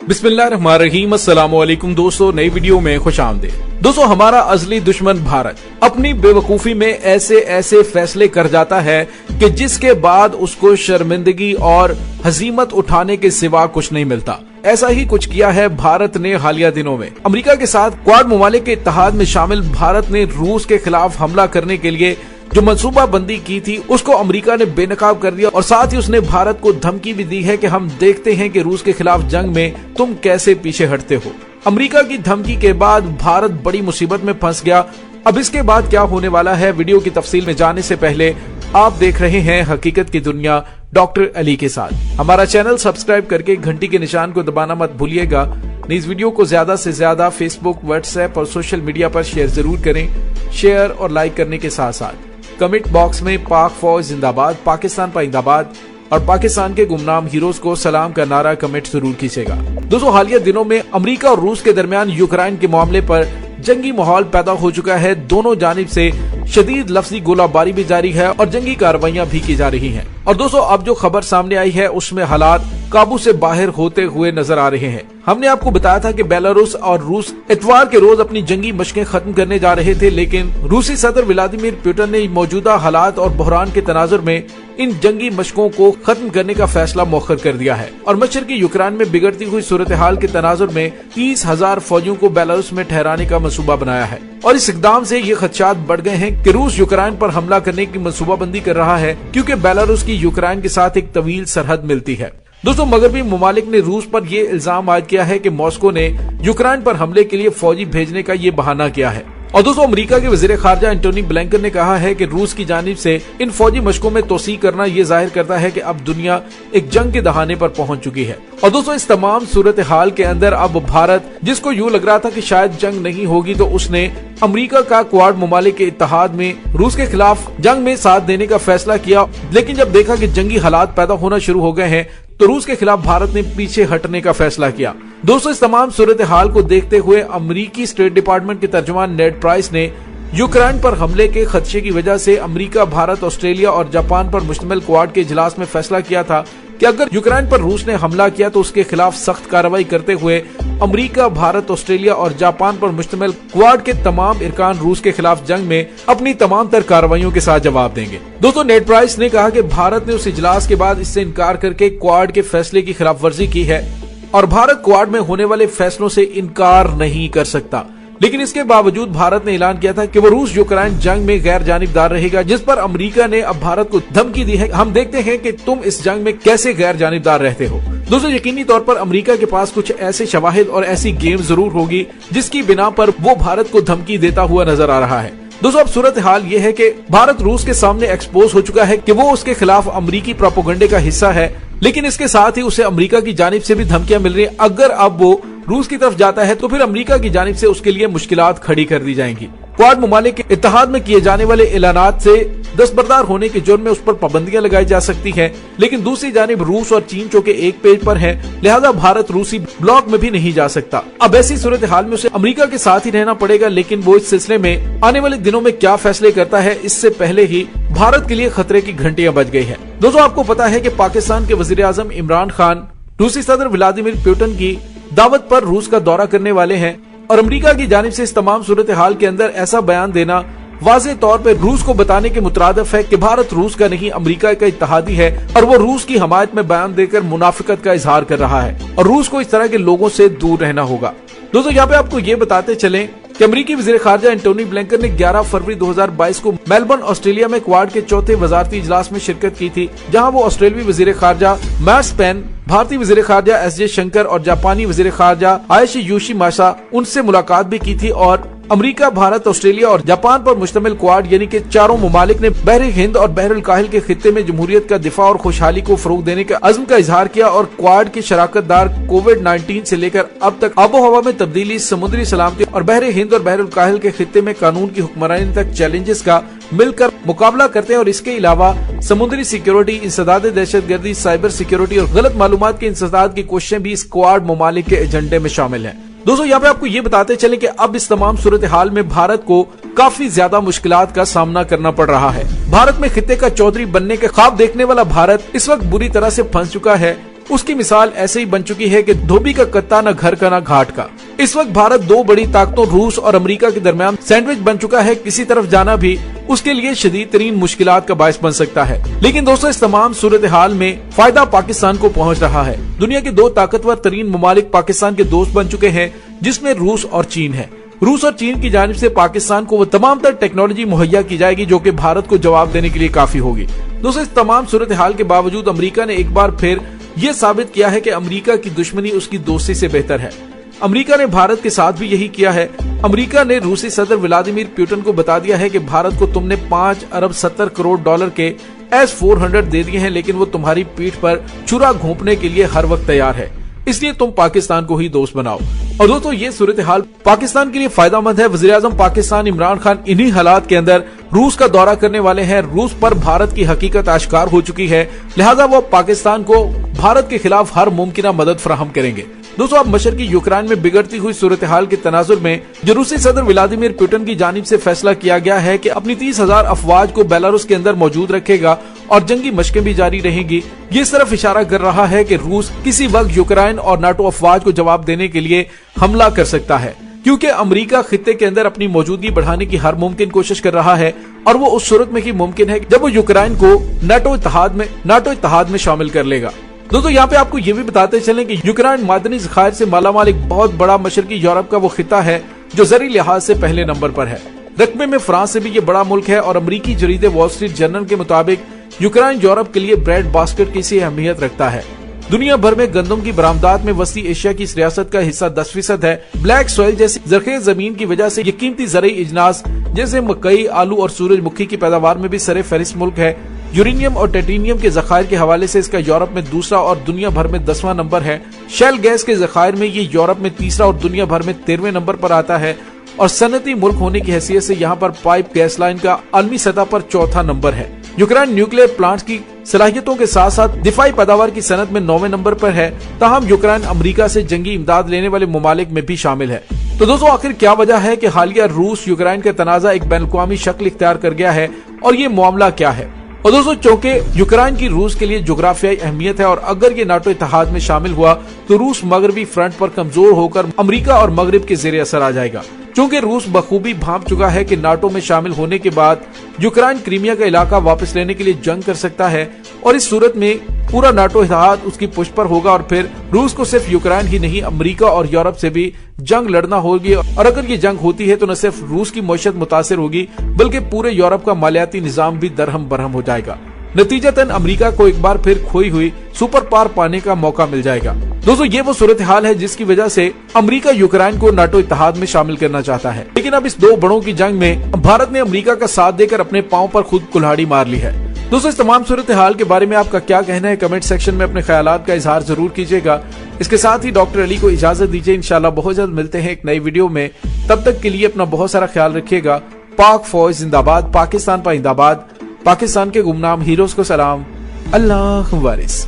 बिस्मिल्लाहिर्रहमानिर्रहीम। अस्सलाम वालेकुम दोस्तों, नई वीडियो में खुशामदीद। दोस्तों, हमारा असली दुश्मन भारत अपनी बेवकूफी में ऐसे ऐसे फैसले कर जाता है कि जिसके बाद उसको शर्मिंदगी और हजीमत उठाने के सिवा कुछ नहीं मिलता। ऐसा ही कुछ किया है भारत ने हालिया दिनों में। अमेरिका के साथ क्वाड ममालिक के इत्तेहाद में शामिल भारत ने रूस के खिलाफ हमला करने के लिए जो मंसूबा बंदी की थी उसको अमेरिका ने बेनकाब कर दिया और साथ ही उसने भारत को धमकी भी दी है कि हम देखते हैं कि रूस के खिलाफ जंग में तुम कैसे पीछे हटते हो। अमेरिका की धमकी के बाद भारत बड़ी मुसीबत में फंस गया। अब इसके बाद क्या होने वाला है, वीडियो की तफसील में जाने से पहले आप देख रहे हैं हकीकत की दुनिया डॉक्टर अली के साथ। हमारा चैनल सब्सक्राइब करके घंटी के निशान को दबाना मत भूलिएगा। इस वीडियो को ज्यादा से ज्यादा फेसबुक, व्हाट्सएप और सोशल मीडिया पर शेयर जरूर करें। शेयर और लाइक करने के साथ साथ कमेंट बॉक्स में पाक फौज जिंदाबाद, पाकिस्तान पाइंदाबाद और पाकिस्तान के गुमनाम हीरोज को सलाम का नारा कमेंट जरूर कीजिएगा। दोस्तों, हालिया दिनों में अमेरिका और रूस के दरमियान यूक्रेन के मामले पर जंगी माहौल पैदा हो चुका है। दोनों जानिब से शदीद लफ्जी गोलाबारी भी जारी है और जंगी कार्रवाइयां भी की जा रही हैं। और दोस्तों, अब जो खबर सामने आई है उसमें हालात काबू से बाहर होते हुए नजर आ रहे हैं। हमने आपको बताया था कि बेलारूस और रूस इतवार के रोज अपनी जंगी मशकें खत्म करने जा रहे थे, लेकिन रूसी सदर व्लादिमीर पुतिन ने मौजूदा हालात और बहरान के तनाजुर में इन जंगी मशकों को खत्म करने का फैसला मौखर कर दिया है और मशरकी यूक्रेन में बिगड़ती हुई सूरत हाल के तनाजुर में 30,000 फौजियों को बेलारूस में ठहराने का मंसूबा बनाया है। और इस इकदाम से ये खदशात बढ़ गए हैं कि रूस यूक्रेन पर हमला करने की मंसूबाबंदी कर रहा है, क्योंकि बेलारूस की यूक्रेन के साथ एक तवील सरहद मिलती है। दोस्तों, मगरबी ममालिक ने रूस पर यह इल्जाम आयद किया है कि मॉस्को ने यूक्रेन पर हमले के लिए फौजी भेजने का ये बहाना किया है। और दोस्तों, अमेरिका के वजीर खारजा एंटोनी ब्लिंकन ने कहा है कि रूस की जानिब से इन फौजी मशकों में तोसी करना ये जाहिर करता है कि अब दुनिया एक जंग के दहाने पर पहुंच चुकी है। और दोस्तों, इस तमाम सूरत हाल के अंदर अब भारत, जिसको यूं लग रहा था कि शायद जंग नहीं होगी, तो उसने अमेरिका का क्वाड ममालिक के इत्तेहाद में रूस के खिलाफ जंग में साथ देने का फैसला किया। लेकिन जब देखा कि जंगी हालात पैदा होना शुरू हो गए हैं तो रूस के खिलाफ भारत ने पीछे हटने का फैसला किया। दोस्तों, इस तमाम सूरत हाल को देखते हुए अमेरिकी स्टेट डिपार्टमेंट के तर्जुमान नेड प्राइस ने यूक्रेन पर हमले के खदशे की वजह से अमेरिका, भारत, ऑस्ट्रेलिया और जापान पर मुश्तमिल क्वाड के इजलास में फैसला किया था कि अगर यूक्रेन पर रूस ने हमला किया तो उसके खिलाफ सख्त कार्रवाई करते हुए अमेरिका, भारत, ऑस्ट्रेलिया और जापान पर मुश्तमिल क्वाड के तमाम इरकान रूस के खिलाफ जंग में अपनी तमाम तर कार्रवाइयों के साथ जवाब देंगे। दोस्तों, नेड प्राइस ने कहा कि भारत ने उस इजलास के बाद इससे इनकार करके क्वाड के फैसले की खिलाफ वर्जी की है और भारत क्वाड में होने वाले फैसलों से इनकार नहीं कर सकता। लेकिन इसके बावजूद भारत ने ऐलान किया था कि वो रूस यूक्रेन जंग में गैर जानिबदार रहेगा, जिस पर अमेरिका ने अब भारत को धमकी दी है। हम देखते हैं कि तुम इस जंग में कैसे गैर जानिबदार रहते हो। दोस्तों, यकीनी तौर पर अमेरिका के पास कुछ ऐसे शवाहिद और ऐसी गेम जरूर होगी जिसकी बिना पर वो भारत को धमकी देता हुआ नजर आ रहा है। दोस्तों, अब सूरत हाल ये है कि भारत रूस के सामने एक्सपोज हो चुका है कि वो उसके खिलाफ अमेरिकी प्रोपेगेंडे का हिस्सा है, लेकिन इसके साथ ही उसे अमेरिका की जानिब से भी धमकियां मिल रही है। अगर अब वो रूस की तरफ जाता है तो फिर अमेरिका की जानिब से उसके लिए मुश्किलात खड़ी कर दी जाएंगी। क्वाड ममालिक के इत्तेहाद में किए जाने वाले ऐलानात से दस्तबरदार होने के जुर्म में उस पर पाबंदियां लगाई जा सकती हैं, लेकिन दूसरी जानिब रूस और चीन चूंकि एक पेज पर हैं, लिहाजा भारत रूसी ब्लॉक में भी नहीं जा सकता। अब ऐसी सूरत हाल में उसे अमेरिका के साथ ही रहना पड़ेगा, लेकिन वो इस सिलसिले में आने वाले दिनों में क्या फैसले करता है, इससे पहले ही भारत के लिए खतरे की घंटियां बज गई है। दोस्तों, आपको पता है कि पाकिस्तान के वजीर आजम इमरान खान रूसी सदर व्लादिमीर पुतिन की दावत पर रूस का दौरा करने वाले हैं और अमेरिका की जानिब से इस तमाम सूरत हाल के अंदर ऐसा बयान देना वाज़ेह तौर पर रूस को बताने के मुतरादिफ है कि भारत रूस का नहीं अमेरिका का इत्तेहादी है और वो रूस की हमायत में बयान देकर मुनाफिकत का इजहार कर रहा है और रूस को इस तरह के लोगों से दूर रहना होगा। दोस्तों, यहाँ पे आपको ये बताते चलें कि अमेरिकी वजीर खारजा एंटोनी ब्लिंकन ने 11 फरवरी 2022 को मेलबर्न, ऑस्ट्रेलिया में क्वाड के चौथे वजारती इजलास में शिरकत की थी, जहां वो ऑस्ट्रेलियाई वजीर खारजा मैट स्पेन, भारतीय वजीर खारजा एस जयशंकर और जापानी वजीर खारजा आयशी योशिमासा उनसे मुलाकात भी की थी। और अमेरिका, भारत, ऑस्ट्रेलिया और जापान पर मुश्तमिल क्वाड यानी कि चारों ममालिक ने बहर हिंद और बहरुल काहिल के खित्ते में जमहूरियत का दिफा और खुशहाली को फरोग देने के अज़्म का इजहार किया और क्वाड के शराकतदार कोविड-19 से लेकर अब तक आबो हवा में तब्दीली, समुद्री सलामती और बहर हिंद और बहरुल काहिल के खित्ते में कानून की हुक्मरानी तक चैलेंजेस का मिलकर मुकाबला करते हैं। और इसके अलावा समुद्री सिक्योरिटी, इंसदाद दहशतगर्दी, साइबर सिक्योरिटी और गलत मालूमात के इंसदाद की कोशिशें भी इस क्वाड ममालिक के एजेंडे में शामिल हैं। दोस्तों, यहाँ पे आपको ये बताते चले कि अब इस तमाम सूरत हाल में भारत को काफी ज्यादा मुश्किलात का सामना करना पड़ रहा है। भारत में खित्ते का चौधरी बनने के ख्वाब देखने वाला भारत इस वक्त बुरी तरह से फंस चुका है। उसकी मिसाल ऐसे ही बन चुकी है कि धोबी का कत्ता न घर का न घाट का। इस वक्त भारत दो बड़ी ताकतों रूस और अमेरिका के दरमियान सैंडविच बन चुका है। किसी तरफ जाना भी उसके लिए शदीद तरीन मुश्किलात का बायस बन सकता है। लेकिन दोस्तों, इस तमाम सूरत हाल में फायदा पाकिस्तान को पहुंच रहा है। दुनिया के दो ताकतवर तरीन ममालिक पाकिस्तान के दोस्त बन चुके हैं, जिसमें रूस और चीन है। रूस और चीन की जानिब से पाकिस्तान को वो तमाम तर टेक्नोलॉजी मुहैया की जाएगी जो कि भारत को जवाब देने के लिए काफी होगी। दोस्तों, इस तमाम सूरत हाल के बावजूद अमेरिका ने एक बार फिर ये साबित किया है कि अमेरिका की दुश्मनी उसकी दोस्ती से बेहतर है। अमेरिका ने भारत के साथ भी यही किया है। अमेरिका ने रूसी सदर व्लादिमीर पुतिन को बता दिया है कि भारत को तुमने 5 अरब 70 करोड़ डॉलर के S-400 दे दिए हैं, लेकिन वो तुम्हारी पीठ पर छुरा घोंपने के लिए हर वक्त तैयार है। इसलिए तुम पाकिस्तान को ही दोस्त बनाओ। और दोस्तों, ये सूरत हाल पाकिस्तान के लिए फायदेमंद है। वज़ीर-ए-आज़म पाकिस्तान इमरान खान इन्हीं हालात के अंदर रूस का दौरा करने वाले हैं। रूस पर भारत की हकीकत आश्कार हो चुकी है, लिहाजा वो पाकिस्तान को भारत के खिलाफ हर मुमकिन मदद फराहम करेंगे। दोस्तों, अब मशरकी यूक्रेन में बिगड़ती हुई सूरत हाल के तनाजुर में जो रूसी सदर व्लादिमीर पुतिन की जानिब से फैसला किया गया है कि अपनी 30,000 अफवाज को बेलारूस के अंदर मौजूद रखेगा और जंगी मशकें भी जारी रहेंगी, ये इस तरफ इशारा कर रहा है कि रूस किसी वक्त यूक्रेन और नाटो अफवाज को जवाब देने के लिए हमला कर सकता है, क्योंकि अमेरिका खित्ते के अंदर अपनी मौजूदगी बढ़ाने की हर मुमकिन कोशिश कर रहा है। और वो उस सूरत में ही मुमकिन है जब वो यूक्रेन को नाटो इत्तेहाद में शामिल कर लेगा। दोस्तों, यहाँ पे आपको ये भी बताते चलें कि यूक्रेन मादनी ज़खायर से मालामाल एक बहुत बड़ा मशरकी यूरोप का वो खिता है जो ज़री लिहाज से पहले नंबर पर है। रकबे में फ्रांस से भी ये बड़ा मुल्क है और अमरीकी जरीदे वॉल स्ट्रीट जर्नल के मुताबिक यूक्रेन यूरोप के लिए ब्रेड बास्केट की सी अहमियत रखता है। दुनिया भर में गंदम की बरामदात में वस्ती एशिया की इस रियासत का हिस्सा 10% है। ब्लैक सॉइल जैसी जरखेज जमीन की वजह से ये कीमती ज़रूरी इजनास जैसे मकई, आलू और सूरजमुखी की पैदावार में भी सरे फहरिस्त मुल्क है। यूरेनियम और टाइटेनियम के जखायर के हवाले से इसका यूरोप में दूसरा और दुनिया भर में 10वां नंबर है। शेल गैस के जखायर में ये यूरोप में तीसरा और दुनिया भर में 13वें नंबर पर आता है। और सनती मुल्क होने की हैसियत से यहाँ पर पाइप गैस लाइन का आलमी सतह पर चौथा नंबर है। यूक्रेन न्यूक्लियर प्लांट्स की सलाहियतों के साथ साथ दिफाई पैदावार की सनत में 9वें नंबर पर है। ताहम यूक्रेन अमेरिका से जंगी इमदाद लेने वाले ममालिक में भी शामिल है। तो दोस्तों, आखिर क्या वजह है कि हालिया रूस यूक्रेन का तनाजा एक बैनुल-अक़वामी शक्ल इख्तियार कर गया है और ये मामला क्या है? और दोस्तों, चूंकि यूक्रेन की रूस के लिए जोग्राफियाई अहमियत है और अगर ये नाटो इत्तेहाद में शामिल हुआ तो रूस मगरबी फ्रंट पर कमजोर होकर अमेरिका और मगरब के ज़ेरे असर आ जाएगा। चूंकि रूस बखूबी भांप चुका है कि नाटो में शामिल होने के बाद यूक्रेन क्रीमिया का इलाका वापस लेने के लिए जंग कर सकता है और इस सूरत में पूरा नाटो इत्तेहाद उसकी पुष्ट पर होगा और फिर रूस को सिर्फ यूक्रेन ही नहीं अमेरिका और यूरोप से भी जंग लड़ना होगी। और अगर ये जंग होती है तो न सिर्फ रूस की मईशत मुतासिर होगी बल्कि पूरे यूरोप का मालियाती निजाम भी दरहम बरहम हो जाएगा। नतीजतन अमेरिका को एक बार फिर खोई हुई सुपर पावर पाने का मौका मिल जाएगा। दोस्तों, ये वो सूरत हाल है जिसकी वजह से अमेरिका यूक्रेन को नाटो इत्तेहाद में शामिल करना चाहता है। लेकिन अब इस दो बड़ों की जंग में भारत ने अमेरिका का साथ देकर अपने पांव पर खुद कुल्हाड़ी मार ली है। दोस्तों, इस तमाम सूरत हाल के बारे में आपका क्या कहना है? कमेंट सेक्शन में अपने ख्यालात का इजहार जरूर कीजिएगा। इसके साथ ही डॉक्टर अली को इजाजत दीजिए। इंशाल्लाह बहुत जल्द मिलते हैं एक नई वीडियो में। तब तक के लिए अपना बहुत सारा ख्याल रखिएगा। पाक फौज जिंदाबाद, पाकिस्तान पाइंदाबाद, पाकिस्तान के गुमनाम हीरोज को सलाम। अल्लाह वारिस।